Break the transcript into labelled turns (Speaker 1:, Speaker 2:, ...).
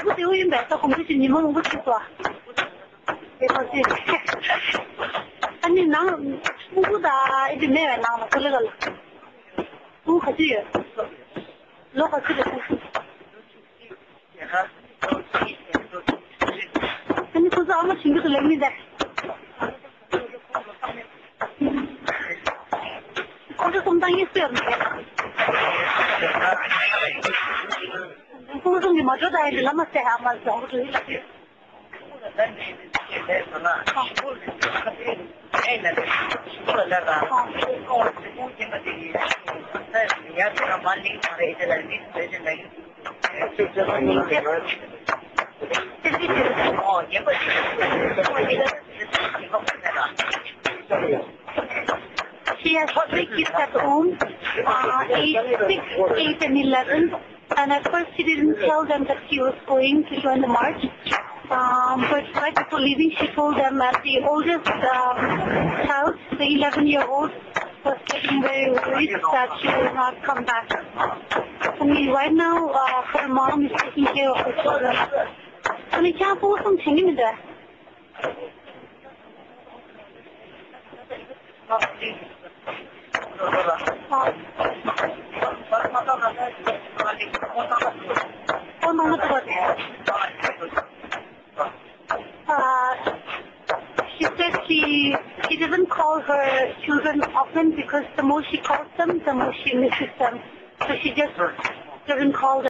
Speaker 1: 不是有点白色红就是你们不去做。对不对？你拿我的一直没人拿了，过来了。我好几月，老好几个同事。那你不知道我亲就是来没的？我这送单也是要没的。我送的嘛，这还是那么晒嘛，找不出来。She has 3 kids at home, 8, 6, 8 and 11. And at first she didn't tell them that she was going to join the march. But right before leaving, she told them that the oldest child, the 11-year-old, was getting very worried that she will not come back. I mean, right now, her mom is taking care of her children. I mean, can't pull some thing in there. She said she doesn't call her children often because the more she calls them, the more she misses them. So she just doesn't call them.